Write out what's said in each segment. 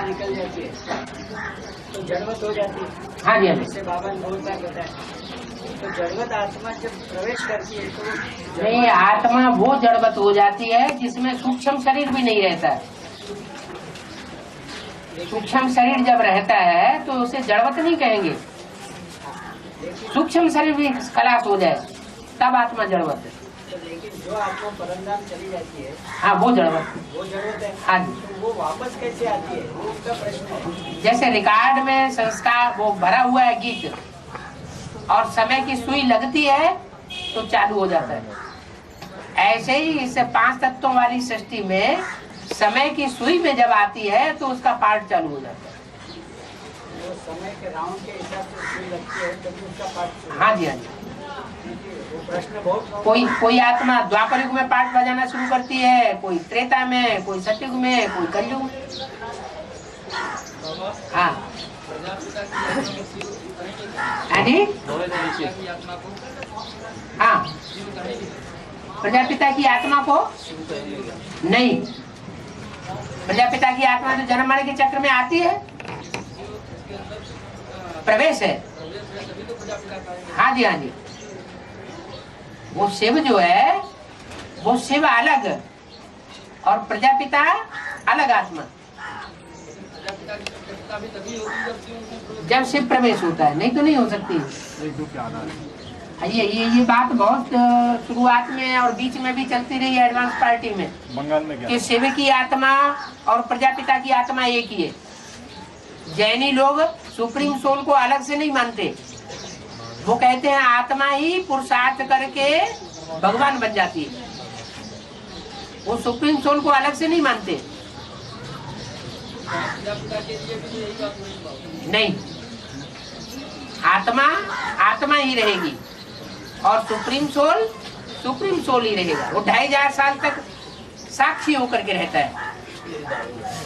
बाहर निकल जाती है तो जड़वत हो जाती है। हाँ जी, हाँ जी। जैसे बाबा ने बहुत बार बताया, तो जड़वत आत्मा जब प्रवेश करती है तो नहीं, आत्मा वो जड़वत हो जाती है जिसमें सूक्ष्म शरीर भी नहीं रहता। सूक्ष्म शरीर जब रहता है तो उसे जड़वत नहीं कहेंगे। सूक्ष्म शरीर भी खलास हो जाए तब आत्मा जड़वत है। लेकिन जो आत्मा परमधाम चली जाती है, हाँ, वो जड़वत है। हाँ जी। तो वो वापस कैसे आती है, वो उसका प्रश्न है। जैसे रिकॉर्ड में संस्कार वो भरा हुआ है गीत, और समय की सुई लगती है तो चालू हो जाता है। ऐसे ही इस 5 तत्वों वाली सृष्टि में समय की सुई में जब आती है तो उसका पार्ट चालू हो जाता है। तो समय के राउंड के हिसाब से सुई लगती है तभी उसका पाठ। हाँ जी, हाँ जी। वो प्रश्न बहुत। कोई आत्मा द्वापर युग में पाठ बजाना शुरू करती है, कोई त्रेता में, कोई सतयुग में, कोई कलयुग में। हाँ जी, हाँ। प्रजापिता की आत्मा को नहीं, प्रजापिता की आत्मा जो जन्म मरण के चक्र में आती है, प्रवेश है। हाँ जी, हाँ जी। वो शिव जो है वो शिव अलग और प्रजापिता अलग आत्मा। जब शिव प्रवेश होता है, नहीं तो नहीं हो सकती। ये बात बहुत शुरुआत में और बीच में भी चलती रही है एडवांस पार्टी में, बंगाल में क्या? कि शिव की आत्मा और प्रजापिता की आत्मा एक ही है। जैनी लोग सुप्रीम सोल को अलग से नहीं मानते, वो कहते हैं आत्मा ही पुरुषार्थ करके भगवान बन जाती है। वो सुप्रीम सोल को अलग से नहीं मानते। नहीं, आत्मा आत्मा ही रहेगी और सुप्रीम सोल ही रहेगा। वो 2500 साल तक साक्षी होकर के रहता है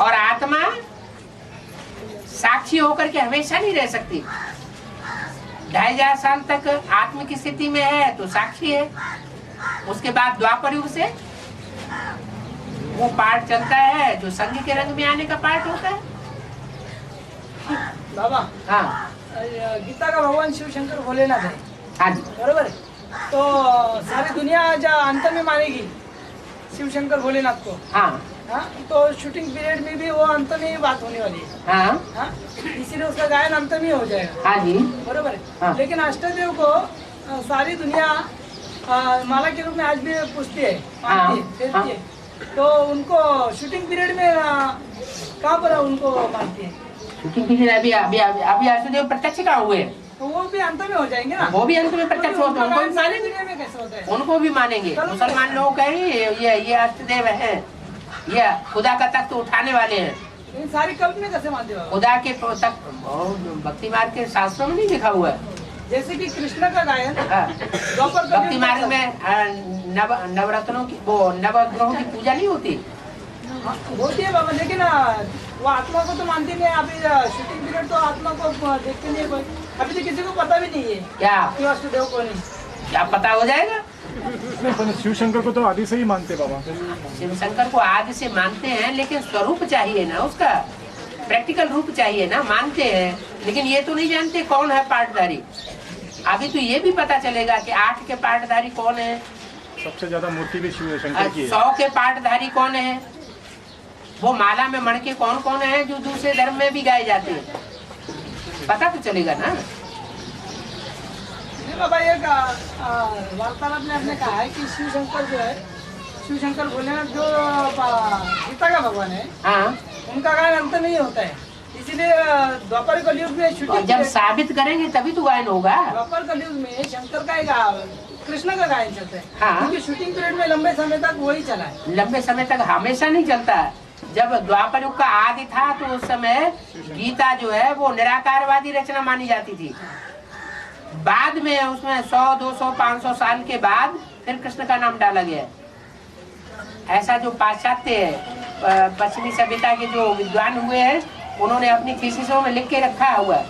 और आत्मा साक्षी होकर के हमेशा नहीं रह सकती। 2500 साल तक आत्म की स्थिति में है तो साक्षी है। उसके बाद द्वापर युग से वो पार्ट चलता है जो संघ के रंग में आने का पार्ट होता है। बाबा, हाँ, गीता का भगवान शिव शंकर भोलेनाथ है। हाँ जी, बरोबर है। तो सारी दुनिया जो अंत में मानेगी शिव शंकर भोलेनाथ को। हाँ, हाँ, तो शूटिंग पीरियड में भी वो अंत में ही बात होने वाली है। हाँ, हाँ, इसीलिए उसका गायन अंत में हो जाएगा। हाँ जी, बरोबर है। हाँ। लेकिन अष्टदेव को सारी दुनिया माला के रूप में आज भी पूछती है, मानती है, फेरती है। तो उनको शूटिंग पीरियड में कहाँ पर उनको मानती है? शूटिंग पीरियड अभी अष्टदेव प्रत्यक्ष कहाँ हुए? तो वो भी अंत में हो जाएंगे ना। वो भी अंत में प्रत्यक्ष होते हैं, उनको भी सारी मानेंगे। दुनिया में कैसे होता है? उनको भी मानेंगे। मुसलमान लोग कहेंगे ये अष्टदेव है, ये खुदा का तख्त उठाने वाले हैं। इन सारी कल्प में कैसे मानते हो? खुदा के तख्त भक्ति मार्ग के शास्त्रों में नहीं लिखा हुआ है। जैसे कि कृष्ण का गायन भक्ति मार्ग में नवरत्नों की वो नवग्रहों की पूजा नहीं होती। होती है बाबा, लेकिन वो आत्मा को तो मानती नहीं। अभी शूटिंग पीरियड तो आत्मा को देखते नहीं है कोई। अभी तो किसी को पता भी नहीं है क्या वासुदेव को नहीं। क्या पता हो जाएगा? शिव शंकर को तो आदि से ही मानते बाबा। शिव शंकर को आदि से मानते हैं, लेकिन स्वरूप चाहिए ना, उसका प्रैक्टिकल रूप चाहिए ना। मानते हैं लेकिन ये तो नहीं जानते कौन है पार्टधारी। अभी तो ये भी पता चलेगा कि 8 के पार्टधारी कौन है। सबसे ज्यादा मूर्ति भी शिव शंकर की है। 100 के पार्टधारी कौन है। वो माला में मणके कौन कौन है जो दूसरे धर्म में भी गाए जाते हैं, पता तो चलेगा ना। बाबा, एक वार्तालाप में आपने कहा है कि शिव शंकर जो है, शिव शंकर भोलेनाथ जो गीता का भगवान है, हाँ, उनका गायन अंत नहीं होता है। इसीलिए द्वापर कलयुग में शूटिंग जब साबित करेंगे तभी तो गायन होगा। द्वापर कलयुग में शंकर का कृष्ण का गायन चलता है। हाँ, क्योंकि शूटिंग पीरियड में लंबे समय तक वही चला है। लंबे समय तक हमेशा नहीं चलता है। जब द्वापर युग का आदि था तो उस समय गीता जो है वो निराकारवादी रचना मानी जाती थी। बाद में उसमें 100, 200, 500 साल के बाद फिर कृष्ण का नाम डाला गया। ऐसा जो पाश्चात्य पश्चिमी सभ्यता के जो विद्वान हुए हैं, उन्होंने अपनी थीसिसों में लिख के रखा हुआ है,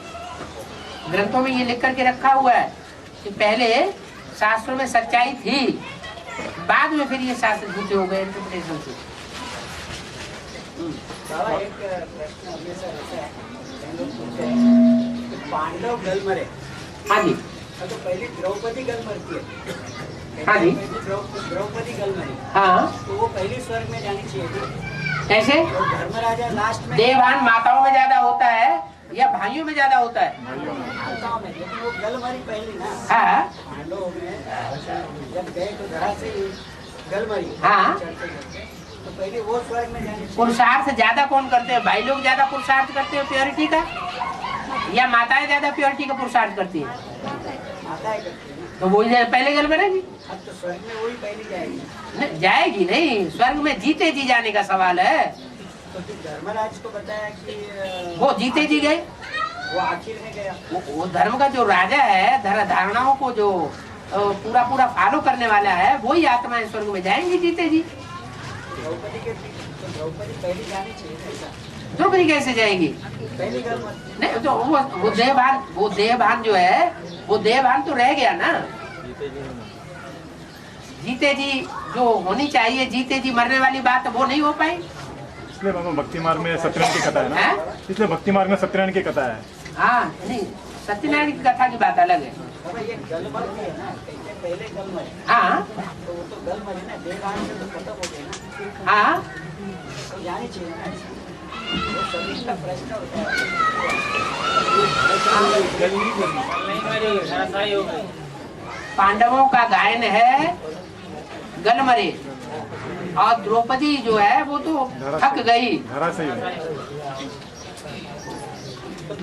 ग्रंथों में ये लिख करके रखा हुआ है कि पहले शास्त्रों में सच्चाई थी, बाद में फिर ये शास्त्र झूठे हो गए इंटरप्रिटेशन से। बाबा, एक प्रश्न हमेशा पांडव गल मरे हाँ जी तो पहले द्रौपदी गल मरती है। हाँ जी। द्रौपदी गल मरी हाँ तो वो पहली स्वर्ग में जानी चाहिए थी। कैसे? तो धर्मराजा लास्ट में देवभान माताओं में ज्यादा होता है या भाइयों में ज्यादा होता है? माताओं में, लेकिन वो गल मरी पहली ना। हाँ पांडवों में जब गए तो धरा से गल मरी। हाँ। चढ़ते चढ़ते तो पहले वो स्वर्ग में जानी चाहिए। पुरुषार्थ ज्यादा कौन करते हैं? भाई लोग ज्यादा पुरुषार्थ करते हैं प्योरिटी का या माताएं ज्यादा प्योरिटी का पुरुषार्थ करती हैं? माताएं करती है ना। तो वही पहले गल बनेगी। अब तो स्वर्ग में वही पहली जाएगी। नहीं, जाएगी नहीं, स्वर्ग में जीते जी जाने का सवाल है। तो फिर धर्मराज को बताया कि वो जीते जी गए। वो आखिर में गया। वो धर्म का जो राजा है, धारणाओं को जो पूरा पूरा फॉलो करने वाला है, वही आत्माएं स्वर्ग में जाएंगी जीते जी। द्रौपदी के तो द्रौपदी पहली जानी चाहिए ऐसा। द्रौपदी कैसे जाएगी? पहली गल मत नहीं तो वो देहभान जो है, वो देहभान तो रह गया ना। जीते जी जो होनी चाहिए, जीते जी मरने वाली बात वो नहीं हो पाई। इसलिए बाबा भक्ति मार्ग में सत्यनारायण की कथा है ना। हैं? इसलिए भक्ति मार्ग में सत्यनारायण की कथा है। हाँ नहीं, सत्यनारायण की कथा की बात अलग है। बाबा ये गल मर भी है ना, कैसे पहले गल मरे हाँ तो वो तो गल मरे ना, देवान से तो खत्म हो गए ना। हाँ तो जानी चाहिए ना ऐसा। वो सभी का प्रश्न होता है। पांडवों का गायन है गलमरे, और द्रौपदी जो है वो तो थक गई। धरा से ही तो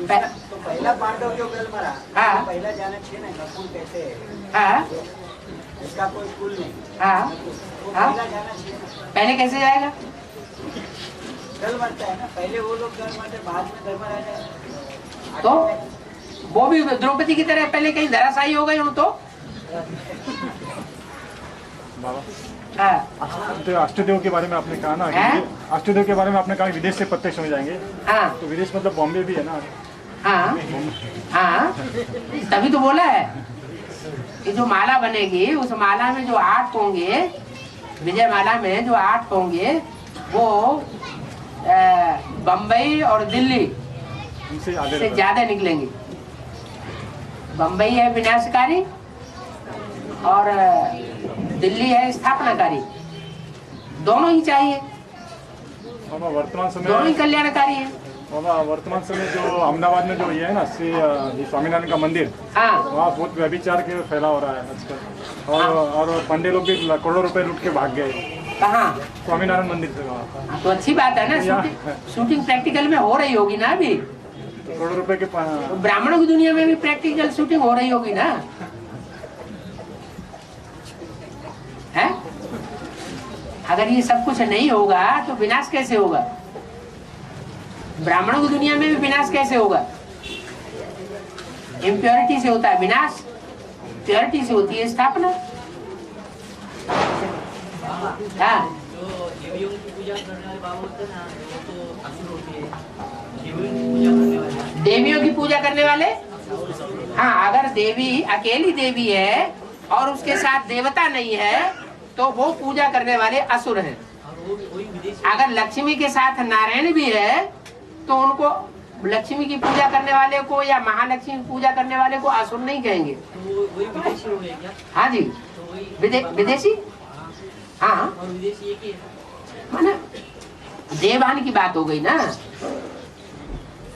पहला पांडव जो गल मरा, हाँ। तो पहला जाना चाहिए ना, नकुल कैसे है, हाँ इसका कोई कुल नहीं। हाँ वो हाँ। पहला जाना चाहिए ना। पहले कैसे जाएगा? गल मरता है ना, पहले वो लोग गल मरते, बाद में धर्मराजा। तो वो भी द्रौपदी की तरह पहले कहीं धराशायी हो गए हूँ तो। बाबा हाँ तो अष्टदेव के बारे में आपने कहा ना हैं? कि अष्टदेव के बारे में आपने कहा कि विदेश से प्रत्यक्ष हो जाएंगे। हाँ तो विदेश मतलब बॉम्बे भी है ना। हाँ हाँ, तभी तो बोला है कि जो माला बनेगी, उस माला में जो 8 होंगे, विजय माला में जो 8 होंगे, वो बम्बई और दिल्ली उनसे आगे से रहता है। ज्यादा निकलेंगे। बम्बई है विनाशकारी और दिल्ली है स्थापनाकारी। दोनों ही चाहिए, बाबा वर्तमान दोनों ही समय कल्याणकारी है। बाबा वर्तमान समय जो अहमदाबाद में जो ये है ना श्री स्वामीनारायण का मंदिर, हाँ वहाँ बहुत व्यभिचार के फैला हो रहा है आजकल। और पंडे लोग भी करोड़ों रुपए लूट के भाग गए कहाँ? स्वामीनारायण मंदिर से वहाँ। तो अच्छी बात है ना, शूटिंग प्रैक्टिकल में हो रही होगी ना अभी। तो करोड़ों रुपए के तो ब्राह्मणों की दुनिया में भी प्रैक्टिकल शूटिंग हो रही होगी ना, है? अगर ये सब कुछ नहीं होगा तो विनाश कैसे होगा? ब्राह्मणों की दुनिया में भी विनाश कैसे होगा? इम्प्योरिटी से होता है विनाश, प्योरिटी से होती है स्थापना। हाँ जो देवियों की पूजा करने वाले बाबा होते हैं ना, वो तो असुर होती है। देवियों की पूजा करने वाले, देवियों की पूजा करने वाले, हाँ अगर देवी अकेली देवी है और उसके साथ देवता नहीं है तो वो पूजा करने वाले असुर हैं। और वो वही विदेशी, अगर लक्ष्मी के साथ नारायण भी है तो उनको, लक्ष्मी की पूजा करने वाले को या महालक्ष्मी की पूजा करने वाले को असुर नहीं कहेंगे। तो वही विदेशी हो गए क्या? हाँ जी, तो वही विदेशी। हाँ और विदेशी एक ही है। माना देवान की बात हो गई ना,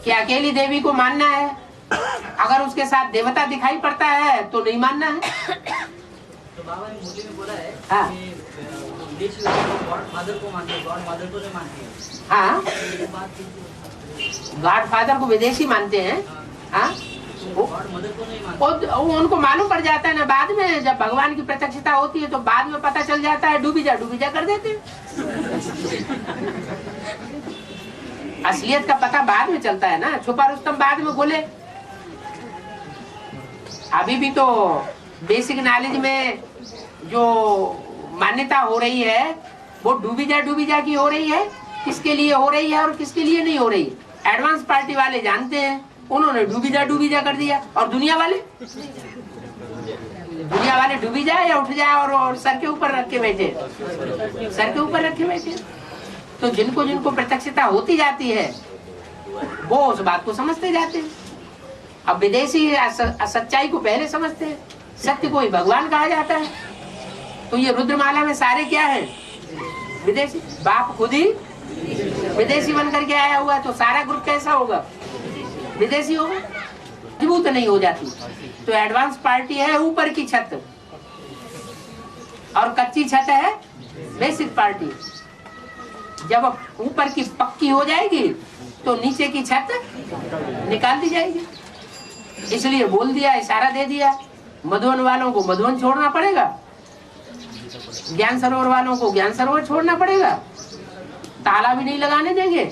कि अकेली देवी को मानना है, अगर उसके साथ देवता दिखाई पड़ता है तो नहीं मानना है। तो बाबा ने मुरली में बोला है हाँ। कि विदेशी लोग गॉड फादर को मानते हैं, गॉड मदर को नहीं मानते हैं। हाँ तो ये बात गॉड फादर को विदेशी मानते हैं। हाँ गॉड मदर को नहीं मानते। वो उनको मालूम पड़ जाता है ना, बाद में जब भगवान की प्रत्यक्षता होती है तो बाद में पता चल जाता है, डूबी जा कर देते हैं। असलियत का पता बाद में चलता है ना, छुपा रुस्तम बाद में बोले। अभी भी तो बेसिक नॉलेज में जो मान्यता हो रही है वो डूबी जा की हो रही है। किसके लिए हो रही है और किसके लिए नहीं हो रही, एडवांस पार्टी वाले जानते हैं, उन्होंने डूबी जा कर दिया। और दुनिया वाले डूबी जाए या उठ जाए और सर के ऊपर रख के बैठे, सर के ऊपर रखे बैठे। तो जिनको जिनको प्रत्यक्षता होती जाती है वो उस बात को समझते जाते हैं। अब विदेशी सच्चाई को पहले समझते हैं, सत्य को ही भगवान कहा जाता है। तो ये रुद्रमाला में सारे क्या है? विदेशी। बाप खुद ही विदेशी बन करके आया हुआ है, तो सारा ग्रुप कैसा होगा? विदेशी होगा, मजबूत नहीं हो जाती। तो एडवांस पार्टी है ऊपर की छत, और कच्ची छत है बेसिक पार्टी। जब ऊपर की पक्की हो जाएगी तो नीचे की छत निकाल दी जाएगी। इसलिए बोल दिया, इशारा दे दिया, मधुवन वालों को मधुवन छोड़ना पड़ेगा, ज्ञान सरोवर वालों को ज्ञान सरोवर छोड़ना पड़ेगा, ताला भी नहीं लगाने देंगे,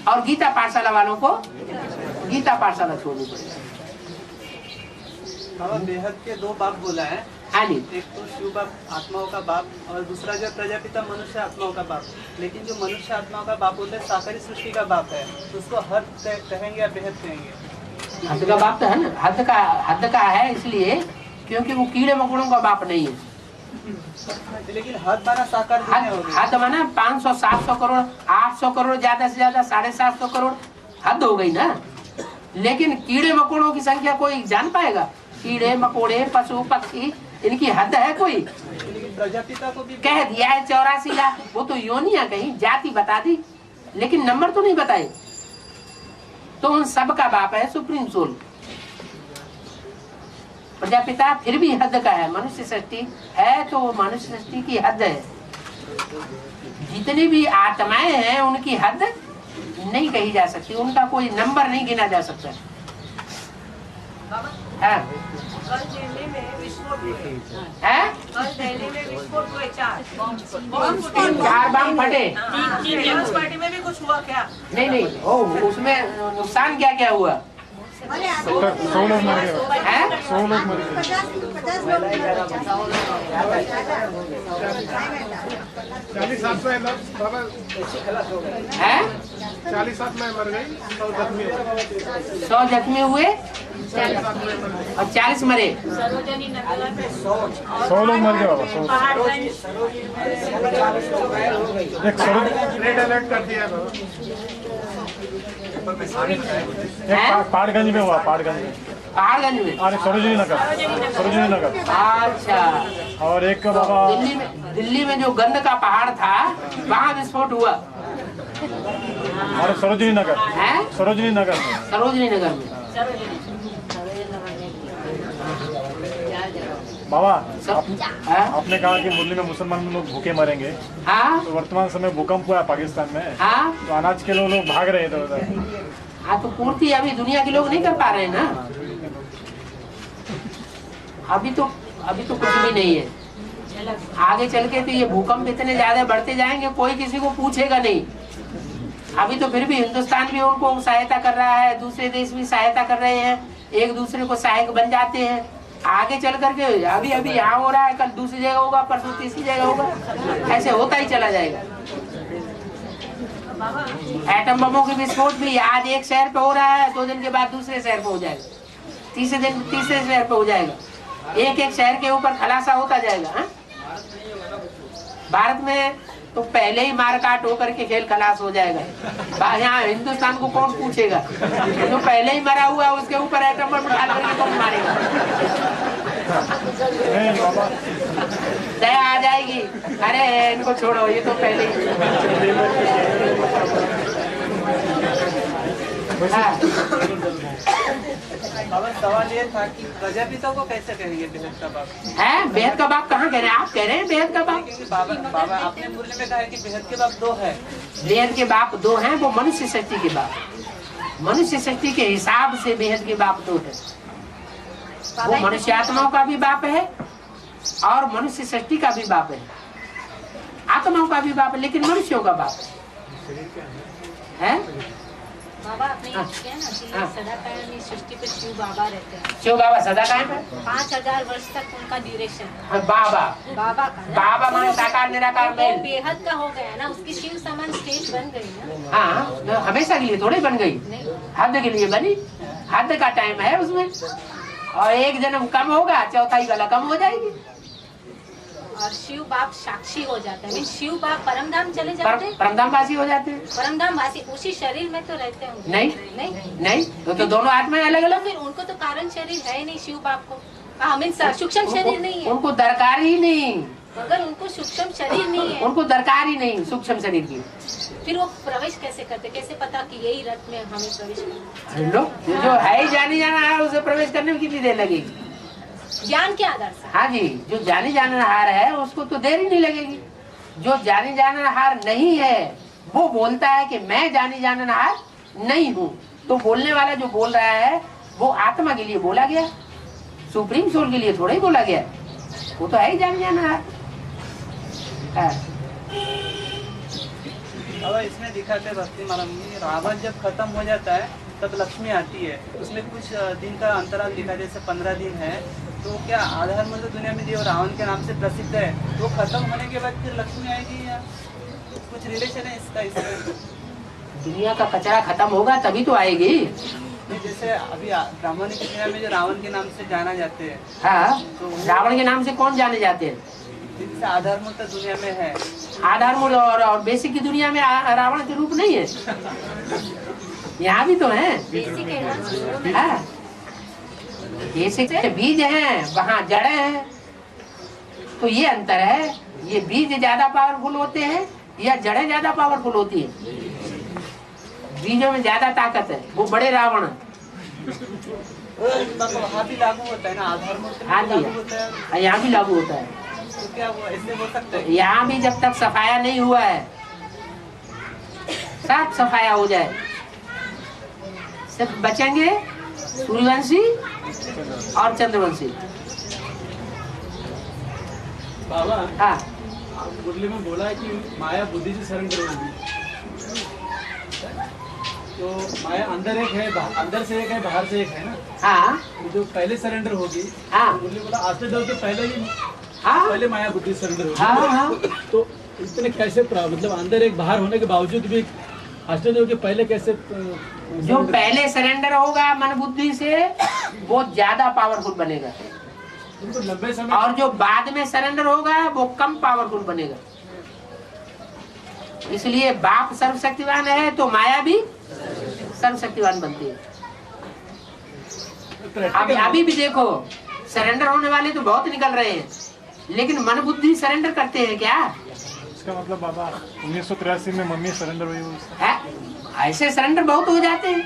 और गीता पाठशाला वालों को गीता पाठशाला छोड़नी पड़ेगी। बेहद के दो बाप बोला है, हाँ जी। एक तो शिव बाप आत्माओं का बाप, और दूसरा जो प्रजापिता मनुष्य आत्माओं का बाप। लेकिन जो मनुष्य आत्माओं का बाप होता है साकारी सृष्टि का बाप है, तो उसको हद कहेंगे या बेहद कहेंगे? हद का बाप तो है ना, हद का है इसलिए क्योंकि वो कीड़े मकोड़ों का बाप नहीं है। लेकिन हद माना साकार हद माना 500, 700 करोड़, 800 करोड़, ज्यादा से ज्यादा 750 करोड़ हद हो गई ना। लेकिन कीड़े मकोड़ों की संख्या कोई जान पाएगा? कीड़े मकोड़े पशु पक्षी, इनकी हद है कोई? प्रजापिता को भी कह दिया है 84 लाख, वो तो योनिया कहीं जाति बता दी, लेकिन नंबर तो नहीं बताए। तो उन सब का बाप है सुप्रीम सोल। प्रजापिता फिर भी हद का है, मनुष्य सृष्टि है तो मनुष्य सृष्टि की हद है। जितनी भी आत्माएं हैं उनकी हद नहीं कही जा सकती, उनका कोई नंबर नहीं गिना जा सकता। हाँ। कल दिल्ली में विस्फोट हुए, है? कल दिल्ली में विस्फोट हुए 4 बम फटे। पीपल्स पार्टी में भी कुछ हुआ क्या? नहीं, उसमें नुकसान क्या क्या हुआ? 100 लोग मर गए। है? 100 लोग मर गए। 40 आत्माएं है? 40 आत्माएं मर गई, 100 जख्मी हुए। 100 जख्मी हुए और 40 मरे। सरोजनी नगर में 100 लोग मर गए बाबा, 100। एक रेड अलर्ट कर दिया था। पाड़गंज में हुआ, पाड़गंज में, पहाड़गंज में। अरे सरोजनी नगर। अच्छा। और एक बाबा दिल्ली में जो गंद का पहाड़ था वहाँ विस्फोट हुआ। अरे सरोजनी नगर है? सरोजनी नगर में। सरोजनी नगर में। बाबा हाँ? आपने कहा कि मुरली में मुसलमान लोग भूखे मरेंगे, हाँ? तो वर्तमान समय भूकंप हुआ है पाकिस्तान में, हाँ? तो अनाज के लोग भाग रहे थे उधर। हाँ, तो पूर्ति अभी दुनिया के लोग नहीं कर पा रहे हैं ना। अभी तो कुछ भी नहीं है। आगे चल के तो ये भूकंप इतने ज्यादा बढ़ते जाएंगे, कोई किसी को पूछेगा नहीं। अभी तो फिर भी हिंदुस्तान भी उनको सहायता कर रहा है, दूसरे देश भी सहायता कर रहे हैं, एक दूसरे को सहायक बन जाते हैं। आगे चल करके अभी यहाँ हो रहा है, कल दूसरी जगह होगा, परसों तीसरी जगह होगा, ऐसे होता ही चला जाएगा। एटम बमों के विस्फोट भी आज एक शहर पे हो रहा है, 2 दिन के बाद दूसरे शहर पे हो जाएगा, तीसरे दिन तीसरे शहर पे हो जाएगा, एक शहर के ऊपर खलासा होता जाएगा। हा? भारत में तो पहले ही मार काट होकर के खेल खलास हो जाएगा। यहाँ हिंदुस्तान को कौन पूछेगा? जो पहले ही मरा हुआ है उसके ऊपर एटम बम डाल करके कौन मारेगा? दया आ जाएगी, अरे इनको छोड़ो, ये तो पहले ही। हाँ। सवाल ये था कि प्रजापिता को कैसे कहेंगे बेहद का बाप? है? बेहद का बाप कहाँ कह रहे हैं? आप कह रहे हैं बेहद का बाप। क्योंकि बाबा आपने मुरली में कहा है कि बेहद के बाप 2 है। बेहद के बाप 2 हैं, वो मनुष्य शक्ति के बाप, मनुष्य शक्ति के हिसाब से बेहद के बाप 2 है। वो मनुष्य आत्माओं का भी बाप है और मनुष्य सृष्टि का भी बाप है, आत्माओं का भी बाप है, लेकिन मनुष्यों का बाप है। बाबा आपने ये किया ना कि सदा कायम सृष्टि पे शिव बाबा रहते हैं। शिव बाबा सदा कायम है, 5000 वर्ष तक उनका ड्यूरेशन है। बाबा बाबा का ना? बाबा माने साकार निराकार वो मेल। बेहद का हो गया ना, उसकी शिव समान स्टेज बन गई ना। हाँ, तो हमेशा के लिए थोड़ी बन गई, हद के लिए बनी, हद का टाइम है उसमें, और एक जन्म कम होगा, चौथाई वाला कम हो जाएगी। और शिव बाप साक्षी हो जाता है। मीन शिव बाप परमधाम चले जाते हैं, परमधामवासी हो जाते हैं। परमधाम वासी उसी शरीर में तो रहते हैं। नहीं नहीं नहीं, तो दोनों आत्माएं अलग अलग। फिर उनको तो कारण शरीर है ही नहीं शिव बाप को। मीन सूक्ष्म शरीर नहीं है, उनको दरकार ही नहीं, मगर उनको सूक्ष्म शरीर नहीं है, उनको दरकार ही नहीं सूक्ष्म शरीर की। फिर वो प्रवेश कैसे करते, कैसे पता कि यही रथ में हमें प्रवेश करना? लो, जो है ही जानी जाना है उसे प्रवेश करने में कितनी देर लगेगी? ज्ञान के आधार से। हाँ जी, जो जानी जानहार है उसको तो देर ही नहीं लगेगी। जो जानी जानहार नहीं है वो बोलता है कि मैं जानी जानहार नहीं हूँ, तो बोलने वाला जो बोल रहा है वो आत्मा के लिए बोला गया, सुप्रीम सोल के लिए थोड़ा ही बोला गया। वो तो है ही जानी जानहार। अब इसमें दिखाते भक्ति मालूम रावण जब खत्म हो जाता है तब लक्ष्मी आती है। उसमें कुछ दिन का अंतराल दिखा, जैसे 15 दिन है। तो क्या आधार मूल दुनिया में जो रावण के नाम से प्रसिद्ध है वो खत्म होने के बाद फिर लक्ष्मी आएगी या कुछ रिलेशन है इसका? इसमें दुनिया का कचरा खत्म होगा तभी तो आएगी। जैसे अभी ब्राह्मण की दुनिया में जो रावण के नाम से जाना जाते हैं, हाँ, तो रावण के नाम से कौन जाने जाते हैं? जिनसे आधार मूल दुनिया में है। आधार मूल और बेसिक की दुनिया में रावण के रूप नहीं है। यहाँ भी तो है। बेसिक एडवांस हाँ, बेसिक बीज है, वहाँ जड़ है। तो ये अंतर है, ये बीज ज्यादा पावरफुल होते हैं या जड़ें ज्यादा पावरफुल होती है? बीजों में ज्यादा ताकत है, वो बड़े रावण। वहाँ भी लागू होता है ना, आधार मूल हाँ लागू होता है। जी, यहाँ भी लागू होता है। तो क्या वो ऐसे हो सकता है? यहाँ भी जब तक सफाया नहीं हुआ है, सब सफाया हो जाए, सिर्फ बचेंगे सूर्यवंशी और चंद्रवंशी। बाबा, हाँ, मुरली में बोला है कि माया बुद्धि से सरेंडर होगी। तो माया अंदर एक है, अंदर से एक है, बाहर से एक है ना। हाँ, तो जो पहले सरेंडर होगी, हाँ, मुरली बोला आश्रदेव के पहले ही, हाँ, पहले माया बुद्धि सरेंडर होगी। हाँ, हाँ। तो इतने कैसे मतलब अंदर एक बाहर होने के बावजूद भी आश्रदेव के पहले कैसे जो पहले सरेंडर होगा मन बुद्धि से वो ज्यादा पावरफुल बनेगा, उनको लंबे समय और जो बाद में सरेंडर होगा वो कम पावरफुल बनेगा। इसलिए बाप सर्वशक्तिवान है तो माया भी सर्वशक्तिवान बनती है। अभी भी देखो, सरेंडर होने वाले तो बहुत निकल रहे हैं, लेकिन मन बुद्धि सरेंडर करते हैं क्या? इसका मतलब बाबा 1983 में मम्मी सरेंडर हुई है? ऐसे सरेंडर बहुत हो जाते हैं,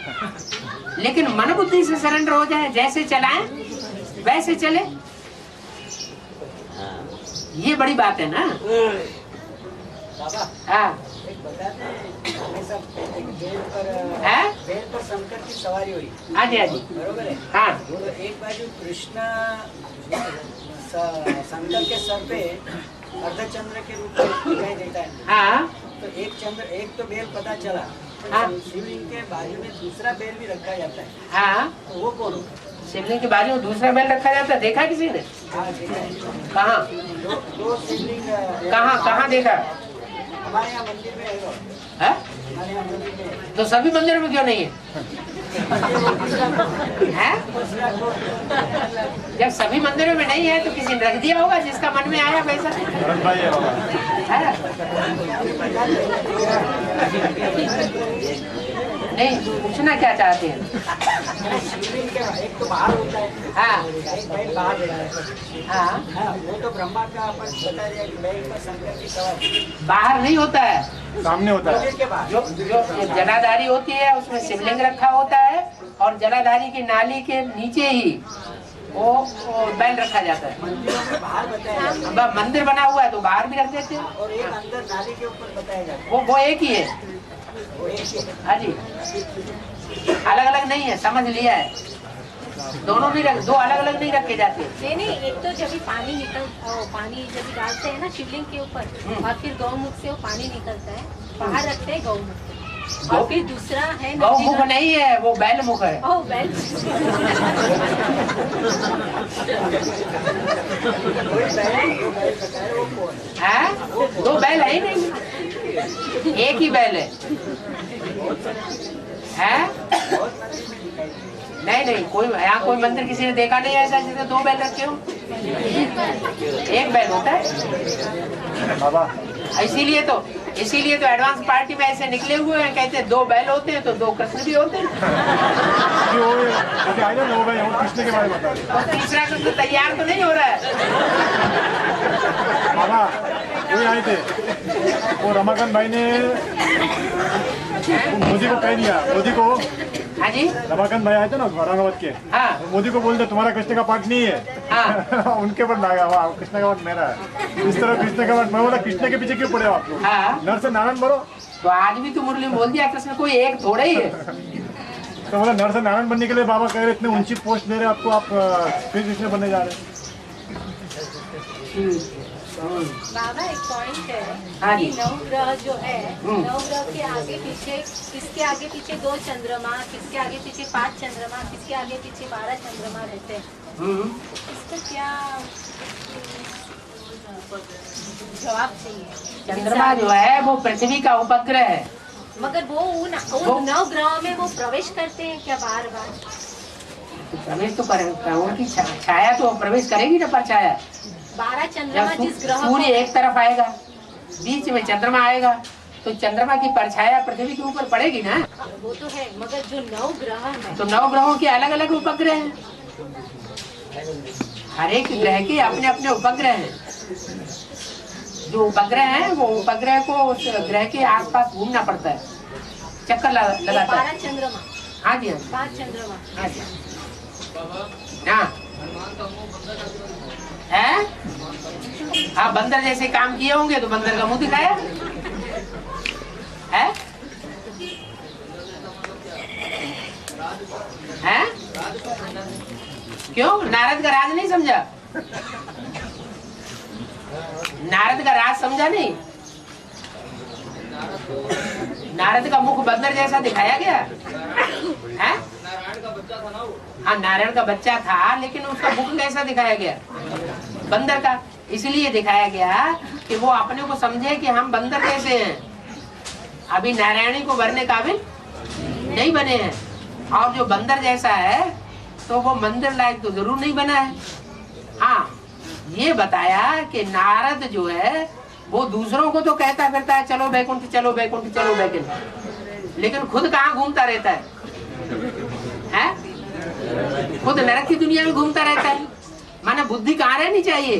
लेकिन मन बुद्धि से सरेंडर हो जाए, जैसे चलाएं वैसे चले, ये बड़ी बात है ना। हाँ, है? बेल पर शंकर की सवारी हुई। हाँ जी, हाँ जी, बरोबर है। हाँ, तो एक बाजू कृष्ण शंकर के सर पे अर्धचंद्र के रूप में दिखाई देता है। हाँ, तो एक चंद्र, एक तो बेल पता चला, हाँ। शिवलिंग के बाजू में दूसरा बेल भी रखा जाता है। हाँ, तो वो कौन होगा? शिवलिंग के बाजू में दूसरा बेल रखा जाता है, देखा किसी ने? हाँ, देखा है। कहाँ दो शिवलिंग कहाँ देखा? हमारे यहाँ मंदिर में है। है? हमारे यहाँ मंदिर में है। तो सभी मंदिरों में क्यों नहीं है? हैं? जब सभी मंदिरों में नहीं है तो किसी ने रख दिया होगा, जिसका मन में आया वैसा। है? नहीं, पूछना क्या चाहते हैं? शिवलिंग के एक तो बाहर होता है। हाँ, एक बैल बाहर रहता है। हाँ, हाँ, वो तो ब्रह्मा का अपन बता दिया कि बैल पर शंकर की सवारी। बाहर नहीं होता है, सामने होता है। मंदिर के बाहर। जो जलाधारी होती है उसमें शिवलिंग रखा होता है, और जलाधारी की नाली के नीचे ही वो बैल रखा जाता है। मंदिरों में बाहर बताया जाता है। मंदिर बना हुआ है तो बाहर भी रख देते हैं। और एक अंदर नाली के ऊपर बताया जाता है। वो एक ही है। वो एक ही है। हाँ जी, अलग अलग नहीं है, समझ लिया है। दोनों नहीं रख, दो अलग अलग नहीं रखे जाते। नहीं, एक तो जब भी पानी पानी जब भी डालते हैं ना शिवलिंग के ऊपर, और फिर गौमुख से वो पानी निकलता है, बाहर रखते हैं गौमुख, और फिर दूसरा है गौमुख नहीं है, वो बैल मुख है। ओह, बैल। है? दो बैल है ही नहीं, एक ही बैल है। नहीं नहीं, कोई यहाँ कोई मंदिर किसी ने देखा नहीं है ऐसा जिसमें दो बैल रखे हो। एक बैल होता है बाबा इसीलिए तो एडवांस पार्टी में ऐसे निकले हुए हैं, कहते हैं 2 बैल होते हैं तो 2 कृष्ण भी होते हैं। आई डोंट नो भाई, हम कृष्ण के बारे में बता रहे और तीसरा कृष्ण तैयार तो नहीं हो रहा है। बाबा वही आए थे, वो रमाकांत भाई ने मोदी को कह दिया, मोदी को हाँ जी रमाकांत भाई आए थे ना औरंगाबाद के, हाँ मोदी को बोल दे तुम्हारा कृष्ण का पार्ट नहीं है। हाँ उनके ऊपर ना गया, वाह कृष्ण का पार्ट मेरा है। इस तरह कृष्ण का पार्ट, मैं बोला कृष्ण के पीछे क्यों पड़े हो आप लोग, हाँ नर से नारायण भरो। तो आज भी तो मुरली बोल दिया कृष्ण कोई एक थोड़ा ही है। तो बोला नर से नारायण बनने के लिए बाबा कह रहे इतने ऊंची पोस्ट दे रहे आपको, आप फिर कृष्ण बनने जा रहे हैं। बाबा एक पॉइंट हाँ है जी। कि नवग्रह जो है, नवग्रह के आगे पीछे, किसके आगे पीछे 2 चंद्रमा, किसके आगे पीछे 5 चंद्रमा, किसके आगे पीछे 12 चंद्रमा रहते हैं। इसका क्या जवाब चाहिए? चंद्रमा जो है वो पृथ्वी का उपग्रह है, मगर वो उन नवग्रहों में वो प्रवेश करते हैं क्या बार बार? तो प्रवेश तो कर, उनकी छाया तो प्रवेश करेगी ना, परछाया। 12 चंद्रमा जिस ग्रह को, सूर्य एक तरफ आएगा, बीच में चंद्रमा आएगा, तो चंद्रमा की परछाया पृथ्वी के ऊपर पड़ेगी ना। वो तो है, मगर जो 9 ग्रह है, तो 9 ग्रहों के अलग अलग उपग्रह हैं, हर एक ग्रह के अपने अपने उपग्रह हैं। जो उपग्रह है वो उपग्रह को उस ग्रह के आसपास घूमना पड़ता है, चक्कर लगाता है। 12 चंद्रमा, हाँ जी हाँ 5 चंद्रमा। हाँ जी हाँ है। आप बंदर जैसे काम किए होंगे तो बंदर का मुंह दिखाया है, है? क्यों नारद का राज नहीं समझा? नारद का राज समझा नहीं? नारद का मुख बंदर जैसा दिखाया गया है? हाँ नारायण का बच्चा था, लेकिन उसका मुख कैसा दिखाया गया? बंदर का। इसलिए दिखाया गया कि वो अपने को समझे कि हम बंदर जैसे हैं, अभी नारायणी को भरने काबिल नहीं बने हैं। और जो बंदर जैसा है तो वो मंदिर लायक तो जरूर नहीं बना है। हाँ ये बताया कि नारद जो है वो दूसरों को तो कहता फिरता है चलो बैकुंठ चलो बैकुंठ चलो बैकुंठ, लेकिन खुद कहाँ घूमता रहता है? खुद नरक की दुनिया में घूमता रहता है। माने बुद्धि कहाँ रहनी चाहिए?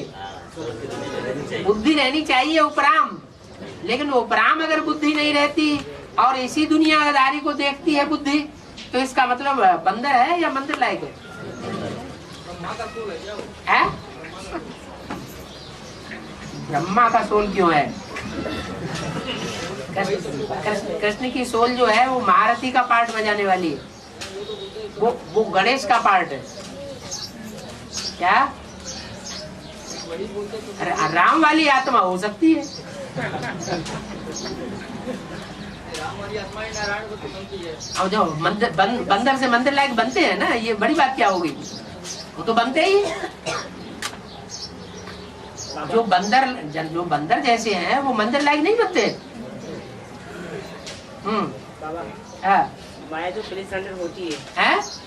बुद्धि रहनी चाहिए उपराम, लेकिन उपराम अगर बुद्धि नहीं रहती और इसी दुनियादारी को देखती है बुद्धि, तो इसका मतलब बंदर है या मंदिर लायक है? ब्रह्मा का सोल क्यों है? कृष्ण की सोल जो है वो महारथी का पार्ट बजाने वाली है, वो गणेश का पार्ट है। क्या राम वाली आत्मा हो सकती है? और जो बंदर से मंदिर लायक बनते हैं ना, ये बड़ी बात क्या होगी? वो तो बनते ही। जो बंदर जैसे हैं वो मंदिर लायक नहीं बनते। माया जो पहले सरेंडर होती है,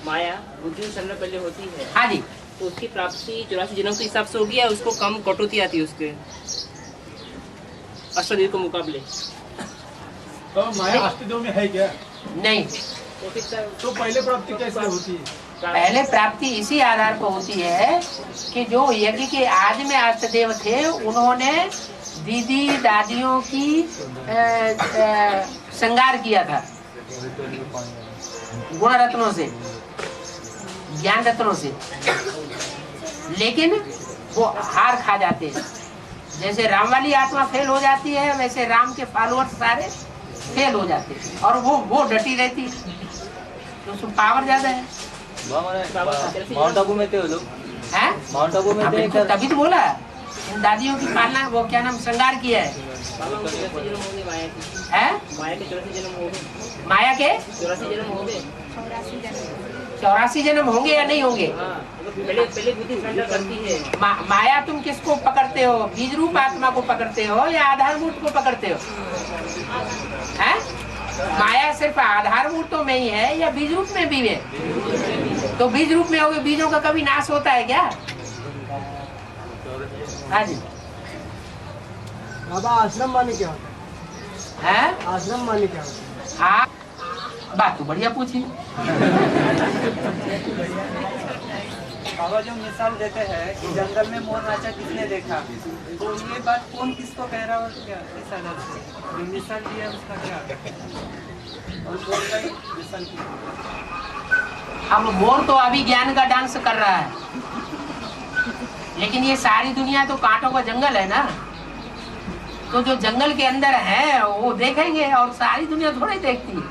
माया बुद्धि सरेंडर पहले होती है। हाँ जी। तो उसकी प्राप्ति 84 जन्म के हिसाब से होगी या उसको कम कटौती आती है उसके अष्टदेव के मुकाबले? तो माया अष्टदेव में है क्या? नहीं। तो पहले प्राप्ति कैसे होती है? पहले प्राप्ति इसी आधार पर होती है कि जो यज्ञ के आदि में अष्टदेव थे, उन्होंने दीदी दादियों की श्रृंगार किया था गुण रत्नों से, ज्ञान रत्नों से, लेकिन वो हार खा जाते हैं। जैसे राम वाली आत्मा फेल हो जाती है, वैसे राम के फॉलोअर्स सारे फेल हो जाते हैं और वो डटी रहती है, तो उसमें पावर ज्यादा है। माउंट आबू में थे वो लोग, माउंट आबू में थे, तभी तो बोला इन दादियों की पालना, वो क्या नाम, श्रृंगार किया है। माया के 84 जन्म हो गए। माया के 84 जन्म हो गए। 84 जन्म होंगे या नहीं होंगे? पहले बुद्धि सरेंडर करती है। माया तुम किसको पकड़ते हो? बीज रूप आत्मा को पकड़ते हो या आधारभूत को पकड़ते हो? हैं? माया सिर्फ आधारभूतों में ही है या बीज रूप में भी है? तो बीज रूप में होगे, बीजों का कभी नाश होता है क्या? हाँ जी। बाबा आश्रम माने क्या होता है है? आश्रम माने क्या होता है? बात तो बढ़िया पूछी। बाबा जो मिसाल देते हैं कि जंगल में मोर नाचा किसने देखा, तो ये बात कौन किसको कह रहा है और क्या किस आधार से जो मिसाल दिया है उसका क्या और कौन का मिसाल की? अब मोर तो अभी ज्ञान का डांस कर रहा है, लेकिन ये सारी दुनिया तो कांटों का जंगल है ना, तो जो जंगल के अंदर है वो देखेंगे और सारी दुनिया थोड़ी देखती है।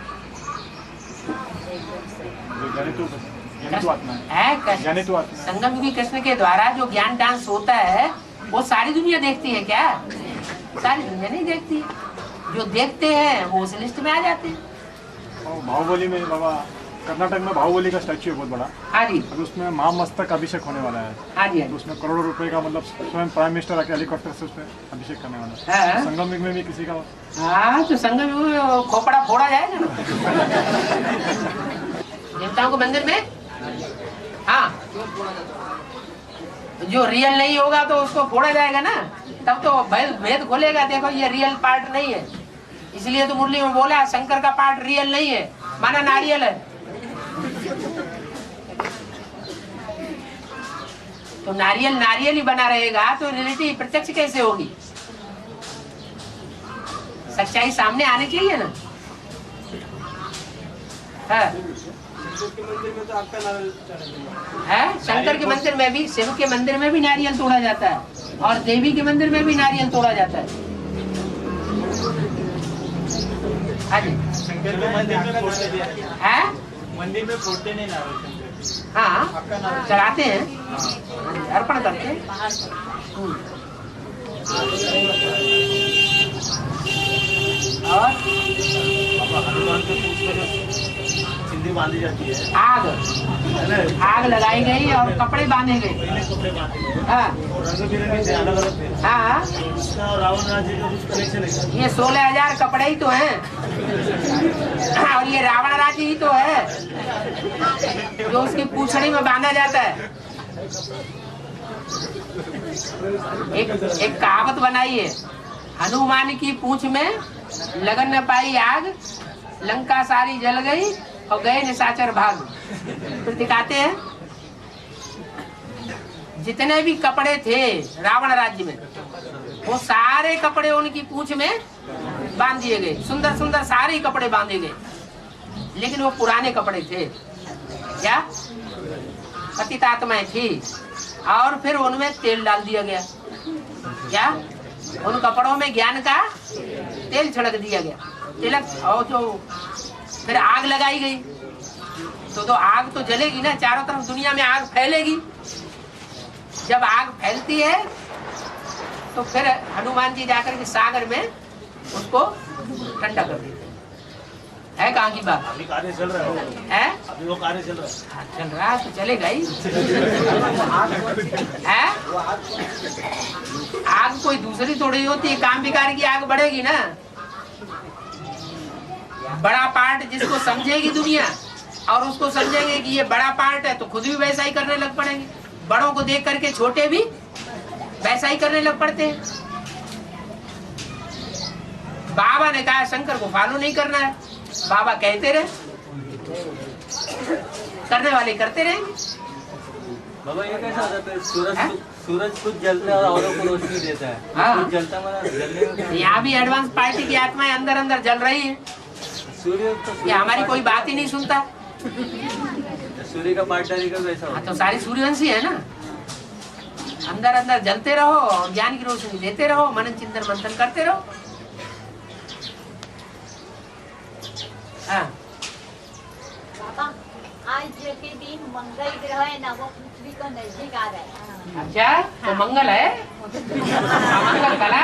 संगम युगी कृष्ण के द्वारा जो ज्ञान डांस होता है वो सारी दुनिया देखती है क्या? सारी दुनिया नहीं देखती, जो देखते हैं वो उस लिस्ट में आ जाते हैं। बाहुबली में बाबा, कर्नाटक में बाहुबली का स्टैच्यू है बहुत बड़ा। हाँ जी। अभी उसमें महामस्तक अभिषेक होने वाला है। हाँ जी। तो उसमें करोड़ों रुपए का मतलब स्वयं प्राइम मिनिस्टर आके हेलीकॉप्टर से उसमें अभिषेक करने वाला है। हाँ। संगम युग में भी किसी का। हाँ तो संगम युग में खोपड़ा फोड़ा जाएगा ना देवताओं के मंदिर में। हाँ, जो रियल नहीं होगा तो उसको फोड़ा जाएगा ना, तब तो भेद खोलेगा। देखो ये रियल पार्ट नहीं है, इसलिए तो मुरली में बोला शंकर का पार्ट रियल नहीं है, माना नारियल है। तो नारियल ही बना रहेगा तो रियलिटी प्रत्यक्ष कैसे होगी? सच्चाई सामने आनी चाहिए ना। है शंकर के मंदिर में भी, शिव के मंदिर में भी नारियल तोड़ा जाता है और देवी के मंदिर में भी नारियल तोड़ा जाता है। हाँ जी। शंकर के मंदिर में फोड़ते दिया है, मंदिर में फोड़ते नहीं ना। हाँ चढ़ाते हैं, अर्पण करते हैं। और सिंधी बांधी जाती है, आग लगाई गई और कपड़े बांधे गए। हाँ हाँ, रावण राज्य का कुछ कनेक्शन है? ये 16,000 कपड़े ही तो हैं और ये रावण राज्य ही तो है जो उसकी पूंछड़ी में बांधा जाता है। एक कहावत बनाई है, हनुमान की पूंछ में लगन न पाई आग, लंका सारी जल गई और गए निशाचर भाग। फिर दिखाते हैं जितने भी कपड़े थे रावण राज्य में, वो सारे कपड़े उनकी पूंछ में बांध दिए गए। सुंदर सुंदर सारे कपड़े बांधे गए, लेकिन वो पुराने कपड़े थे, क्या पतित आत्माएं थी। और फिर उनमें तेल डाल दिया गया, क्या उन कपड़ों में ज्ञान का तेल छिड़क दिया गया, तिलक। और जो फिर आग लगाई गई, तो आग तो जलेगी ना, चारों तरफ दुनिया में आग फैलेगी। जब आग फैलती है तो फिर हनुमान जी जाकर के सागर में उसको ठंडा कर देते हैं। है कहाँ की बात? अभी कार्य चल रहा है, अभी वो कार्य चल रहा है। चल रहा है तो चलेगा ही। है आग कोई दूसरी थोड़ी होती है, काम विकार की आग बढ़ेगी ना। बड़ा पार्ट जिसको समझेगी दुनिया और उसको समझेंगे कि ये बड़ा पार्ट है, तो खुद भी वैसा ही करने लग पड़ेंगे। बड़ों को देख करके छोटे भी वैसा ही करने लग पड़ते हैं। बाबा ने कहा शंकर को फॉलो नहीं करना है, बाबा कहते रहे, करने वाले करते रहेंगे। बाबा ये कैसा हो जाता है? सूरज खुद जलता है और औरों को रोशनी देता है। हाँ। खुद जलता मतलब जलने में यहाँ भी एडवांस पार्टी की आत्माएं अंदर अंदर जल रही है। सूर्य ये हमारी कोई बात ही नहीं सुनता। सूर्य का पार्टनर का वैसा हाँ, तो सारी सूर्यवंशी है ना। अंदर अंदर जलते रहो और ज्ञान की रोशनी देते रहो, मनन चिंतन मंथन करते रहो। हाँ। बाबा आज के दिन मंगल ग्रह है ना, वो पृथ्वी को नजदीक आ रहा है। अच्छा तो मंगल है, मंगल कला